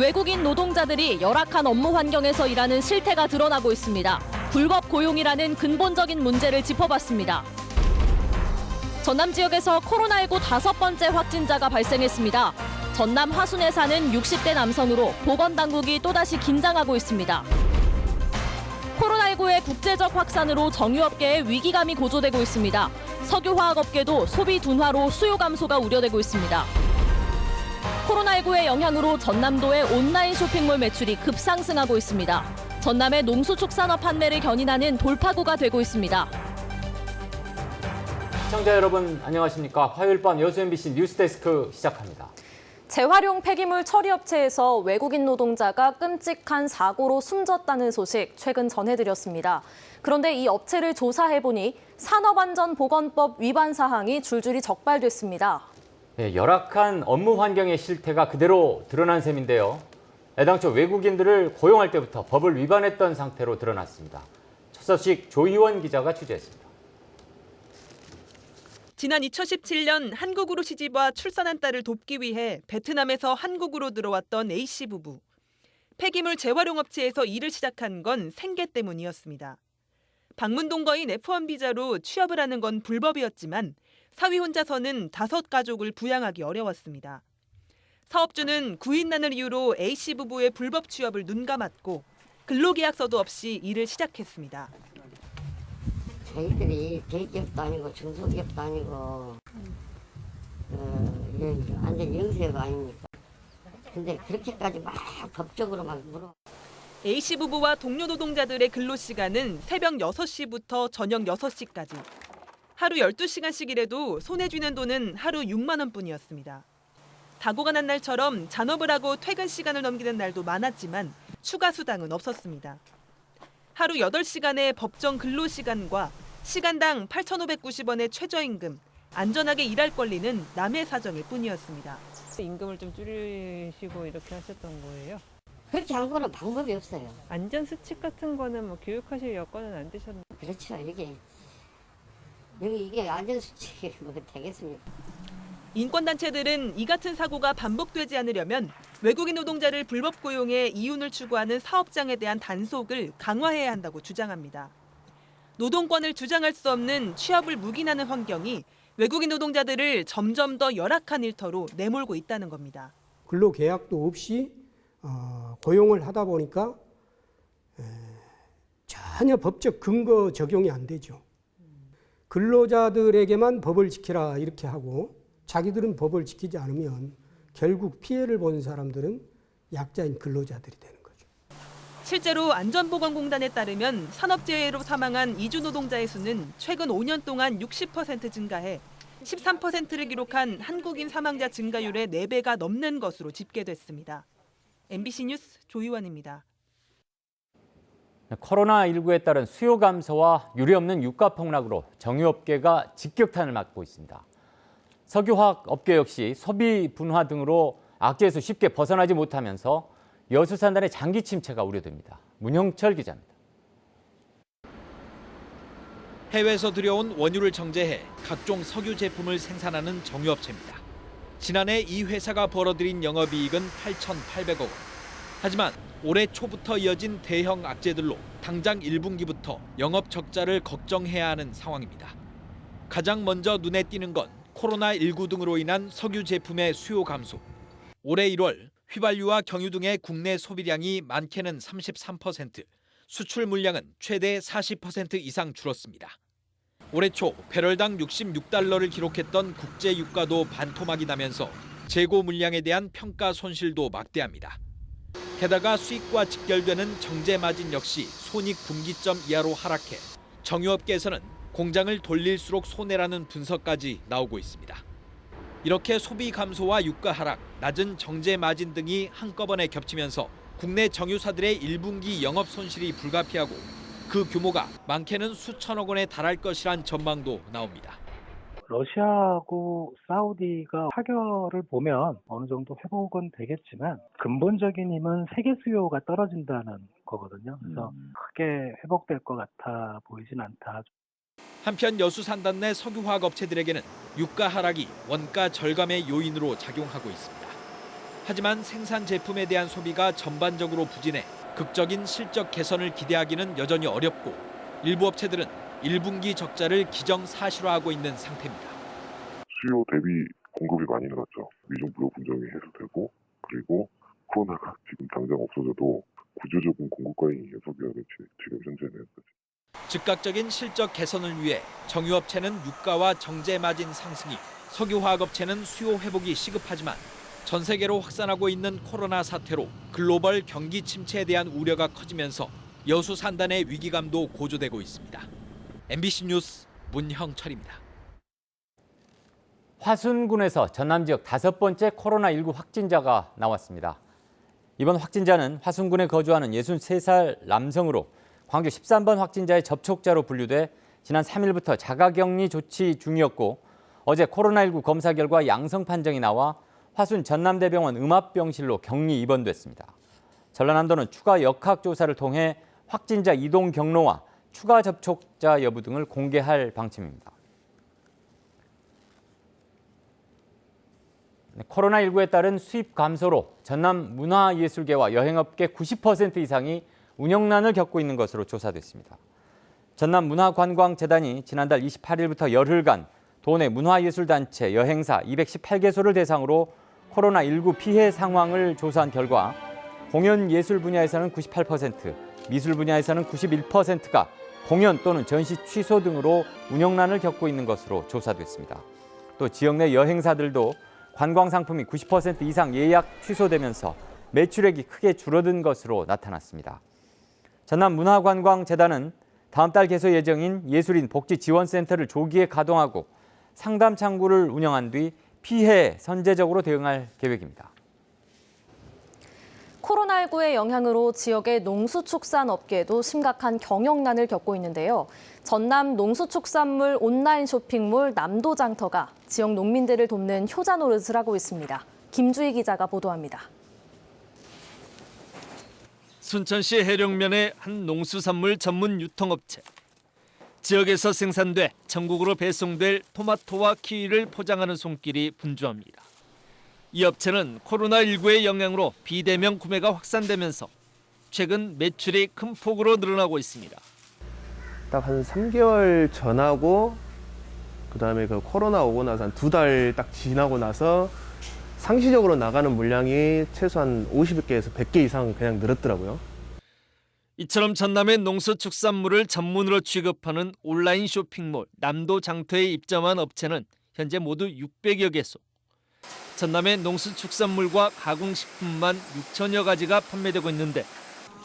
외국인 노동자들이 열악한 업무 환경에서 일하는 실태가 드러나고 있습니다. 불법 고용이라는 근본적인 문제를 짚어봤습니다. 전남 지역에서 코로나19 다섯 번째 확진자가 발생했습니다. 전남 화순에 사는 60대 남성으로 보건당국이 또다시 긴장하고 있습니다. 코로나19의 국제적 확산으로 정유업계에 위기감이 고조되고 있습니다. 석유화학업계도 소비 둔화로 수요 감소가 우려되고 있습니다. 코로나19의 영향으로 전남도의 온라인 쇼핑몰 매출이 급상승하고 있습니다. 전남의 농수축산업 판매를 견인하는 돌파구가 되고 있습니다. 시청자 여러분 안녕하십니까? 화요일 밤 여수 MBC 뉴스데스크 시작합니다. 재활용 폐기물 처리업체에서 외국인 노동자가 끔찍한 사고로 숨졌다는 소식 최근 전해드렸습니다. 그런데 이 업체를 조사해보니 산업안전보건법 위반 사항이 줄줄이 적발됐습니다. 네, 열악한 업무 환경의 실태가 그대로 드러난 셈인데요. 애당초 외국인들을 고용할 때부터 법을 위반했던 상태로 드러났습니다. 첫 소식 조희원 기자가 취재했습니다. 지난 2017년 한국으로 시집와 출산한 딸을 돕기 위해 베트남에서 한국으로 들어왔던 A씨 부부. 폐기물 재활용 업체에서 일을 시작한 건 생계 때문이었습니다. 방문 동거인 F1 비자로 취업을 하는 건 불법이었지만 사위 혼자서는 5가족을 부양하기 어려웠습니다. 사업주는 구인난을 이유로 A씨 부부의 불법 취업을 눈감았고 근로계약서도 없이 일을 시작했습니다. 저희들이 대기업도 아니고 중소기업도 아니고 완전 영세가 아닙니까? 근데 그렇게까지 막 법적으로 막 물어. A씨 부부와 동료 노동자들의 근로시간은 새벽 6시부터 저녁 6시까지. 하루 12시간씩 일해도 손에 쥐는 돈은 하루 6만 원뿐이었습니다. 사고가 난 날처럼 잔업을 하고 퇴근 시간을 넘기는 날도 많았지만 추가 수당은 없었습니다. 하루 8시간의 법정 근로시간과 시간당 8,590원의 최저임금, 안전하게 일할 권리는 남의 사정일 뿐이었습니다. 임금을 좀 줄이시고 이렇게 하셨던 거예요? 그렇게 한 거는 방법이 없어요. 안전수칙 같은 거는 뭐 교육하실 여건은 안 되셨나요? 그렇죠. 이게 안전수칙이 뭐 되겠습니까? 인권단체들은 이 같은 사고가 반복되지 않으려면 외국인 노동자를 불법 고용해 이윤을 추구하는 사업장에 대한 단속을 강화해야 한다고 주장합니다. 노동권을 주장할 수 없는 취업을 묵인하는 환경이 외국인 노동자들을 점점 더 열악한 일터로 내몰고 있다는 겁니다. 근로계약도 없이 고용을 하다 보니까 전혀 법적 근거 적용이 안 되죠. 근로자들에게만 법을 지키라 이렇게 하고 자기들은 법을 지키지 않으면 결국 피해를 보는 사람들은 약자인 근로자들이 되는 거죠. 실제로 안전보건공단에 따르면 산업재해로 사망한 이주 노동자의 수는 최근 5년 동안 60% 증가해 13%를 기록한 한국인 사망자 증가율의 4배가 넘는 것으로 집계됐습니다. MBC 뉴스 조희원입니다. 코로나19에 따른 수요 감소와 유례없는 유가 폭락으로 정유업계가 직격탄을 맞고 있습니다. 석유화학 업계 역시 소비 분화 등으로 악재에서 쉽게 벗어나지 못하면서 여수 산단의 장기 침체가 우려됩니다. 문형철 기자입니다. 해외에서 들여온 원유를 정제해 각종 석유 제품을 생산하는 정유업체입니다. 지난해 이 회사가 벌어들인 영업이익은 8,800억 원. 하지만 올해 초부터 이어진 대형 악재들로 당장 1분기부터 영업 적자를 걱정해야 하는 상황입니다. 가장 먼저 눈에 띄는 건 코로나19 등으로 인한 석유 제품의 수요 감소. 올해 1월 휘발유와 경유 등의 국내 소비량이 많게는 33%, 수출 물량은 최대 40% 이상 줄었습니다. 올해 초 배럴당 66달러를 기록했던 국제 유가도 반토막이 나면서 재고 물량에 대한 평가 손실도 막대합니다. 게다가 수익과 직결되는 정제 마진 역시 손익 분기점 이하로 하락해 정유업계에서는 공장을 돌릴수록 손해라는 분석까지 나오고 있습니다. 이렇게 소비 감소와 유가 하락, 낮은 정제 마진 등이 한꺼번에 겹치면서 국내 정유사들의 1분기 영업 손실이 불가피하고 그 규모가 많게는 수천억 원에 달할 것이란 전망도 나옵니다. 러시아하고 사우디가 타결을 보면 어느 정도 회복은 되겠지만 근본적인 힘은 세계 수요가 떨어진다는 거거든요. 그래서 크게 회복될 것 같아 보이진 않다. 한편 여수 산단 내 석유화학 업체들에게는 유가 하락이 원가 절감의 요인으로 작용하고 있습니다. 하지만 생산 제품에 대한 소비가 전반적으로 부진해 극적인 실적 개선을 기대하기는 여전히 어렵고 일부 업체들은 1분기 적자를 기정사실화하고 있는 상태입니다. 수요 대비 공급이 많이 늘었죠. 위중부요 분쟁이 해소되고 그리고 코로나가 지금 당장 없어져도 구조적인 공급과의 연속이어야 지금 현재는. 즉각적인 실적 개선을 위해 정유업체는 유가와 정제 마진 상승이, 석유화학업체는 수요 회복이 시급하지만 전 세계로 확산하고 있는 코로나 사태로 글로벌 경기 침체에 대한 우려가 커지면서 여수 산단의 위기감도 고조되고 있습니다. MBC 뉴스 문형철입니다. 화순군에서 전남 지역 5번째 코로나19 확진자가 나왔습니다. 이번 확진자는 화순군에 거주하는 63살 남성으로 광주 13번 확진자의 접촉자로 분류돼 지난 3일부터 자가격리 조치 중이었고 어제 코로나19 검사 결과 양성 판정이 나와 화순 전남대병원 음압병실로 격리 입원됐습니다. 전라남도는 추가 역학조사를 통해 확진자 이동 경로와 추가 접촉자 여부 등을 공개할 방침입니다. 코로나19에 따른 수입 감소로 전남 문화예술계와 여행업계 90% 이상이 운영난을 겪고 있는 것으로 조사됐습니다. 전남문화관광재단이 지난달 28일부터 열흘간 도내 문화예술단체, 여행사 218개소를 대상으로 코로나19 피해 상황을 조사한 결과 공연예술 분야에서는 98%, 미술 분야에서는 91%가 공연 또는 전시 취소 등으로 운영난을 겪고 있는 것으로 조사됐습니다. 또 지역 내 여행사들도 관광상품이 90% 이상 예약 취소되면서 매출액이 크게 줄어든 것으로 나타났습니다. 전남문화관광재단은 다음 달 개소 예정인 예술인 복지지원센터를 조기에 가동하고 상담 창구를 운영한 뒤 피해에 선제적으로 대응할 계획입니다. 코로나19의 영향으로 지역의 농수축산업계도 심각한 경영난을 겪고 있는데요. 전남 농수축산물 온라인 쇼핑몰 남도장터가 지역 농민들을 돕는 효자 노릇을 하고 있습니다. 김주희 기자가 보도합니다. 순천시 해령면의 한 농수산물 전문 유통업체. 지역에서 생산돼 전국으로 배송될 토마토와 키위를 포장하는 손길이 분주합니다. 이 업체는 코로나19의 영향으로 비대면 구매가 확산되면서 최근 매출이 큰 폭으로 늘어나고 있습니다. 딱 한 3개월 전하고 그다음에 그 코로나 오고 나서 한 2달 딱 지나고 나서 상시적으로 나가는 물량이 최소한 50개에서 100개 이상 그냥 늘었더라고요. 이처럼 전남의 농수축산물을 전문으로 취급하는 온라인 쇼핑몰 남도장터에 입점한 업체는 현재 모두 600여 개소. 전남의 농수축산물과 가공식품만 6천여 가지가 판매되고 있는데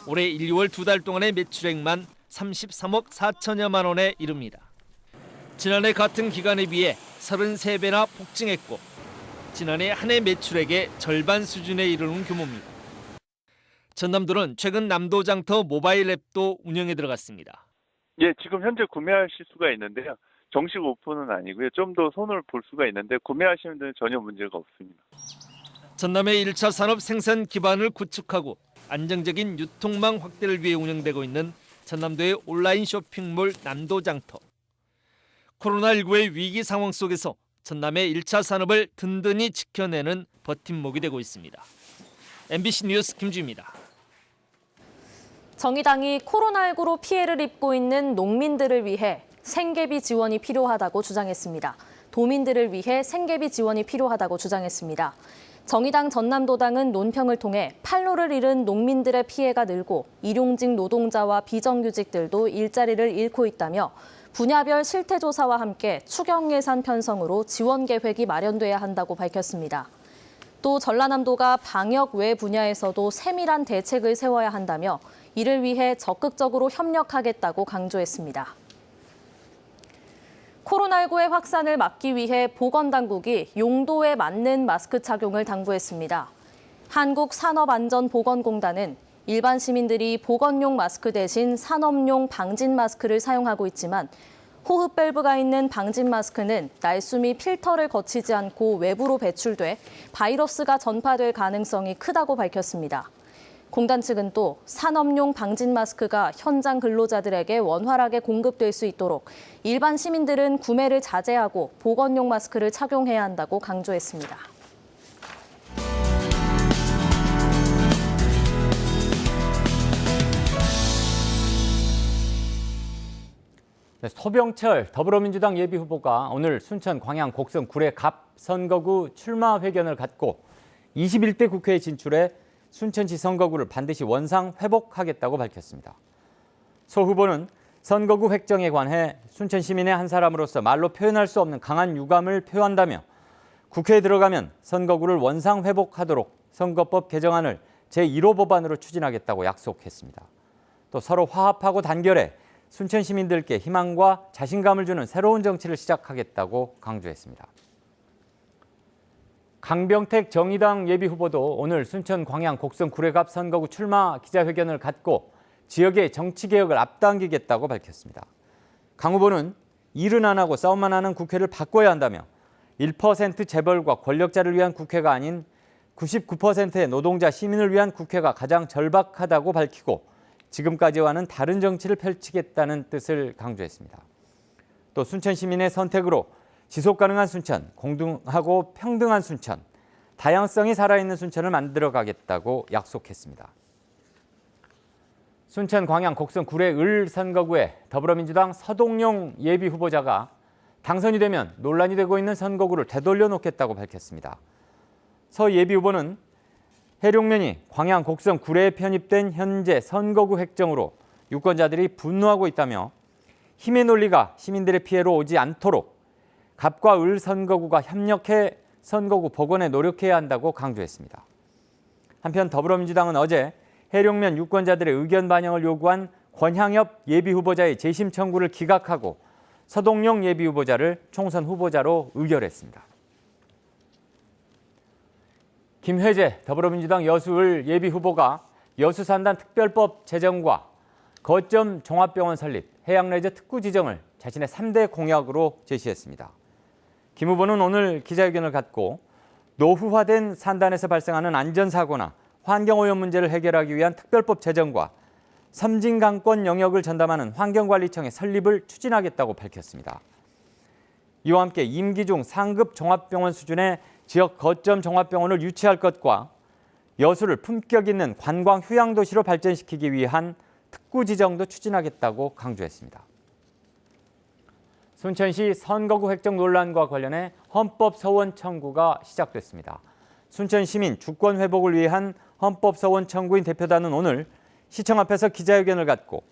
올해 1, 2월 2달 동안의 매출액만 33억 4천여만 원에 이릅니다. 지난해 같은 기간에 비해 33배나 폭증했고 지난해 한 해 매출액의 절반 수준에 이르는 규모입니다. 전남도는 최근 남도장터 모바일 앱도 운영에 들어갔습니다. 예, 지금 현재 구매하실 수가 있는데요. 정식 오픈은 아니고요. 좀 더 손을 볼 수가 있는데 구매하시는 데는 전혀 문제가 없습니다. 전남의 1차 산업 생산 기반을 구축하고 안정적인 유통망 확대를 위해 운영되고 있는 전남도의 온라인 쇼핑몰 남도장터. 코로나19의 위기 상황 속에서 전남의 1차 산업을 든든히 지켜내는 버팀목이 되고 있습니다. MBC 뉴스 김주희입니다. 정의당이 코로나19로 피해를 입고 있는 농민들을 위해 생계비 지원이 필요하다고 주장했습니다. 도민들을 위해 생계비 지원이 필요하다고 주장했습니다. 정의당 전남도당은 논평을 통해 판로를 잃은 농민들의 피해가 늘고 일용직 노동자와 비정규직들도 일자리를 잃고 있다며 분야별 실태조사와 함께 추경 예산 편성으로 지원 계획이 마련돼야 한다고 밝혔습니다. 또 전라남도가 방역 외 분야에서도 세밀한 대책을 세워야 한다며 이를 위해 적극적으로 협력하겠다고 강조했습니다. 코로나19의 확산을 막기 위해 보건당국이 용도에 맞는 마스크 착용을 당부했습니다. 한국산업안전보건공단은 일반 시민들이 보건용 마스크 대신 산업용 방진 마스크를 사용하고 있지만 호흡 밸브가 있는 방진 마스크는 날숨이 필터를 거치지 않고 외부로 배출돼 바이러스가 전파될 가능성이 크다고 밝혔습니다. 공단 측은 또 산업용 방진 마스크가 현장 근로자들에게 원활하게 공급될 수 있도록 일반 시민들은 구매를 자제하고 보건용 마스크를 착용해야 한다고 강조했습니다. 소병철 더불어민주당 예비후보가 오늘 순천 광양 곡성 구례 갑 선거구 출마 회견을 갖고 21대 국회에 진출해 순천시 선거구를 반드시 원상 회복하겠다고 밝혔습니다. 소 후보는 선거구 획정에 관해 순천 시민의 한 사람으로서 말로 표현할 수 없는 강한 유감을 표한다며 국회에 들어가면 선거구를 원상 회복하도록 선거법 개정안을 제1호 법안으로 추진하겠다고 약속했습니다. 또 서로 화합하고 단결해 순천 시민들께 희망과 자신감을 주는 새로운 정치를 시작하겠다고 강조했습니다. 강병택 정의당 예비후보도 오늘 순천 광양 곡성 구례갑 선거구 출마 기자회견을 갖고 지역의 정치개혁을 앞당기겠다고 밝혔습니다. 강 후보는 일은 안 하고 싸움만 하는 국회를 바꿔야 한다며 1% 재벌과 권력자를 위한 국회가 아닌 99%의 노동자 시민을 위한 국회가 가장 절박하다고 밝히고 지금까지와는 다른 정치를 펼치겠다는 뜻을 강조했습니다. 또 순천 시민의 선택으로 지속가능한 순천, 공정하고 평등한 순천, 다양성이 살아있는 순천을 만들어가겠다고 약속했습니다. 순천 광양 곡성 구례 을 선거구에 더불어민주당 서동용 예비후보자가 당선이 되면 논란이 되고 있는 선거구를 되돌려 놓겠다고 밝혔습니다. 서 예비후보는 해룡면이 광양 곡성 구례에 편입된 현재 선거구 획정으로 유권자들이 분노하고 있다며 힘의 논리가 시민들의 피해로 오지 않도록 갑과 을 선거구가 협력해 선거구 복원에 노력해야 한다고 강조했습니다. 한편 더불어민주당은 어제 해룡면 유권자들의 의견 반영을 요구한 권향엽 예비후보자의 재심 청구를 기각하고 서동용 예비후보자를 총선 후보자로 의결했습니다. 김회재 더불어민주당 여수을 예비후보가 여수산단 특별법 제정과 거점 종합병원 설립, 해양레저 특구 지정을 자신의 3대 공약으로 제시했습니다. 김 후보는 오늘 기자회견을 갖고 노후화된 산단에서 발생하는 안전사고나 환경오염 문제를 해결하기 위한 특별법 제정과 섬진강권 영역을 전담하는 환경관리청의 설립을 추진하겠다고 밝혔습니다. 이와 함께 임기 중 상급 종합병원 수준의 지역 거점 종합병원을 유치할 것과 여수를 품격 있는 관광 휴양도시로 발전시키기 위한 특구 지정도 추진하겠다고 강조했습니다. 순천시 선거구 획정 논란과 관련해 헌법 소원 청구가 시작됐습니다. 순천 시민 주권 회복을 위한 헌법 소원 청구인 대표단은 오늘 시청 앞에서 기자회견을 갖고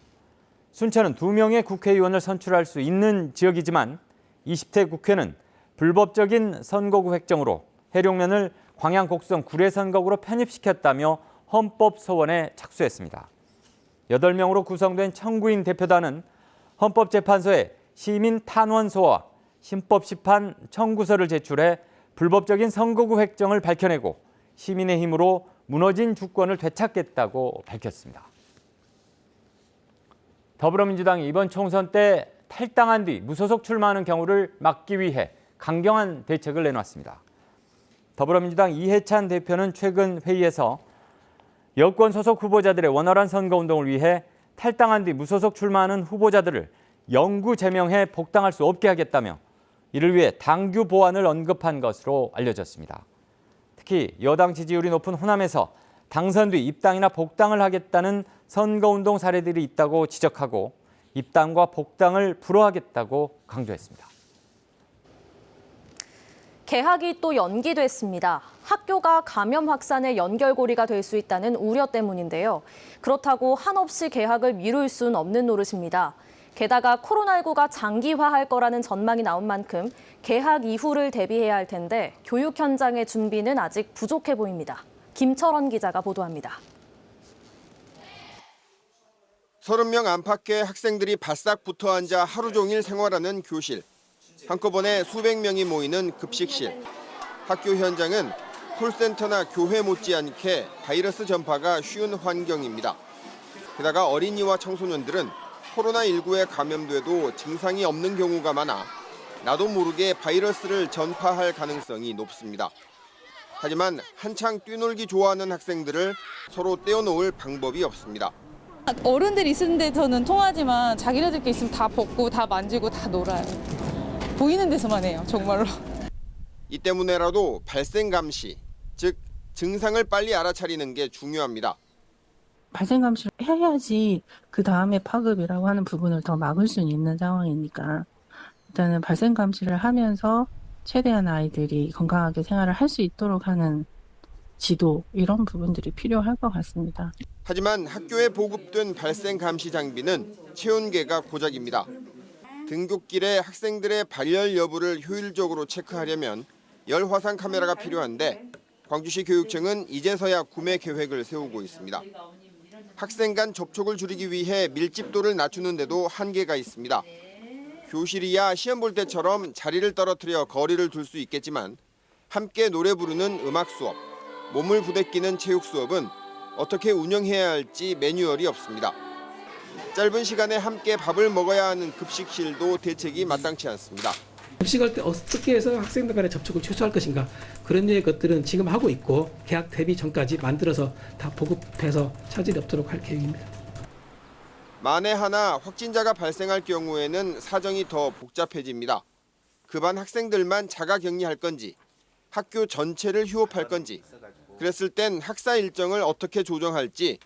순천은 2명의 국회의원을 선출할 수 있는 지역이지만 20대 국회는 불법적인 선거구 획정으로 해룡면을 광양 곡성 구례 선거구로 편입시켰다며 헌법 소원에 착수했습니다. 8명으로 구성된 청구인 대표단은 헌법재판소에 시민 탄원서와 신법 시판 청구서를 제출해 불법적인 선거구 획정을 밝혀내고 시민의 힘으로 무너진 주권을 되찾겠다고 밝혔습니다. 더불어민주당이 이번 총선 때 탈당한 뒤 무소속 출마하는 경우를 막기 위해 강경한 대책을 내놨습니다. 더불어민주당 이해찬 대표는 최근 회의에서 여권 소속 후보자들의 원활한 선거운동을 위해 탈당한 뒤 무소속 출마하는 후보자들을 영구 제명해 복당할 수 없게 하겠다며 이를 위해 당규 보완을 언급한 것으로 알려졌습니다. 특히 여당 지지율이 높은 호남에서 당선 뒤 입당이나 복당을 하겠다는 선거운동 사례들이 있다고 지적하고 입당과 복당을 불허하겠다고 강조했습니다. 개학이 또 연기됐습니다. 학교가 감염 확산의 연결고리가 될 수 있다는 우려 때문인데요. 그렇다고 한없이 개학을 미룰 수는 없는 노릇입니다. 게다가 코로나19가 장기화할 거라는 전망이 나온 만큼 개학 이후를 대비해야 할 텐데 교육 현장의 준비는 아직 부족해 보입니다. 김철원 기자가 보도합니다. 30명 안팎의 학생들이 바싹 붙어 앉아 하루 종일 생활하는 교실. 한꺼번에 수백 명이 모이는 급식실. 학교 현장은 콜센터나 교회 못지않게 바이러스 전파가 쉬운 환경입니다. 게다가 어린이와 청소년들은 코로나19에 감염돼도 증상이 없는 경우가 많아 나도 모르게 바이러스를 전파할 가능성이 높습니다. 하지만 한창 뛰놀기 좋아하는 학생들을 서로 떼어놓을 방법이 없습니다. 어른들 있는 데서는 통하지만 자기네들끼리 있으면 다 벗고 다 만지고 다 놀아요. 보이는 데서만 해요, 정말로. 이 때문에라도 발생 감시, 즉 증상을 빨리 알아차리는 게 중요합니다. 발생 감시를 해야지 그 다음에 파급이라고 하는 부분을 더 막을 수 있는 상황이니까 일단은 발생 감시를 하면서 최대한 아이들이 건강하게 생활을 할 수 있도록 하는 지도 이런 부분들이 필요할 것 같습니다. 하지만 학교에 보급된 발생 감시 장비는 체온계가 고작입니다. 등굣길에 학생들의 발열 여부를 효율적으로 체크하려면 열 화상 카메라가 필요한데 광주시 교육청은 이제서야 구매 계획을 세우고 있습니다. 학생 간 접촉을 줄이기 위해 밀집도를 낮추는 데도 한계가 있습니다. 교실이야 시험 볼 때처럼 자리를 떨어뜨려 거리를 둘 수 있겠지만 함께 노래 부르는 음악 수업, 몸을 부대끼는 체육 수업은 어떻게 운영해야 할지 매뉴얼이 없습니다. 짧은 시간에 함께 밥을 먹어야 하는 급식실도 대책이 마땅치 않습니다. 급식할 때 어떻게 해서 학생들 간의 접촉을 최소화할 것인가 그런 류의 것들은 지금 하고 있고 개학 대비 전까지 만들어서 다 보급해서 차질이 없도록 할 계획입니다. 만에 하나 확진자가 발생할 경우에는 사정이 더 복잡해집니다. 그 반 학생들만 자가격리할 건지 학교 전체를 휴업할 건지 그랬을 땐 학사 일정을 어떻게 조정할지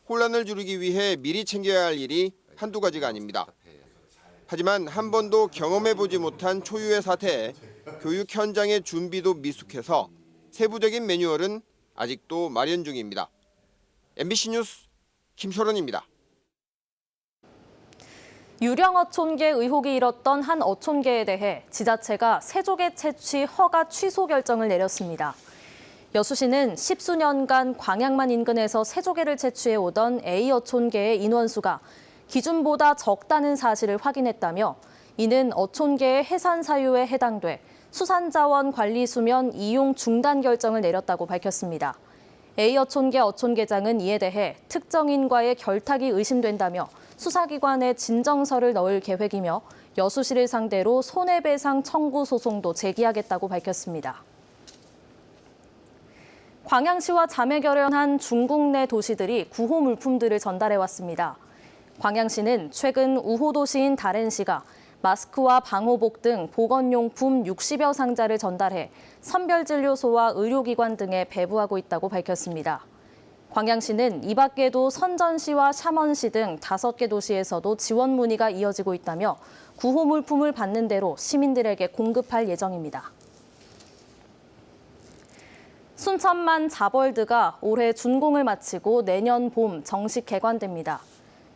혼란을 줄이기 위해 미리 챙겨야 할 일이 한두 가지가 아닙니다. 하지만 한 번도 경험해보지 못한 초유의 사태에 교육 현장의 준비도 미숙해서 세부적인 매뉴얼은 아직도 마련 중입니다. MBC 뉴스 김철원입니다. 유령 어촌계 의혹이 일었던 한 어촌계에 대해 지자체가 세조개 채취 허가 취소 결정을 내렸습니다. 여수시는 10수년간 광양만 인근에서 세조개를 채취해 오던 A 어촌계의 인원수가 기준보다 적다는 사실을 확인했다며 이는 어촌계의 해산 사유에 해당돼 수산자원 관리 수면 이용 중단 결정을 내렸다고 밝혔습니다. A 어촌계 어촌계장은 이에 대해 특정인과의 결탁이 의심된다며 수사기관에 진정서를 넣을 계획이며 여수시를 상대로 손해배상 청구 소송도 제기하겠다고 밝혔습니다. 광양시와 자매 결연한 중국 내 도시들이 구호 물품들을 전달해왔습니다. 광양시는 최근 우호 도시인 다롄시가 마스크와 방호복 등 보건용품 60여 상자를 전달해 선별진료소와 의료기관 등에 배부하고 있다고 밝혔습니다. 광양시는 이 밖에도 선전시와 샤먼시 등 5개 도시에서도 지원 문의가 이어지고 있다며 구호 물품을 받는 대로 시민들에게 공급할 예정입니다. 순천만 자벌드가 올해 준공을 마치고 내년 봄 정식 개관됩니다.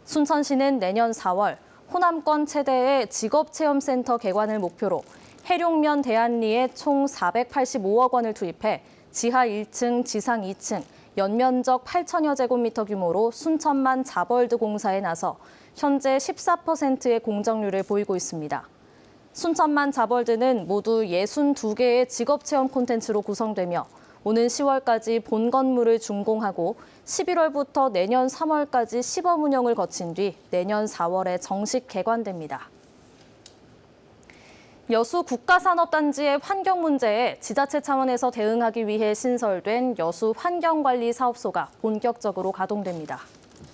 순천시는 내년 4월 호남권 최대의 직업체험센터 개관을 목표로 해룡면 대안리에 총 485억 원을 투입해 지하 1층, 지상 2층, 연면적 8천여 제곱미터 규모로 순천만 자벌드 공사에 나서 현재 14%의 공정률을 보이고 있습니다. 순천만 자벌드는 모두 62개의 직업체험 콘텐츠로 구성되며 오는 10월까지 본 건물을 준공하고 11월부터 내년 3월까지 시범 운영을 거친 뒤 내년 4월에 정식 개관됩니다. 여수 국가산업단지의 환경 문제에 지자체 차원에서 대응하기 위해 신설된 여수 환경관리 사업소가 본격적으로 가동됩니다.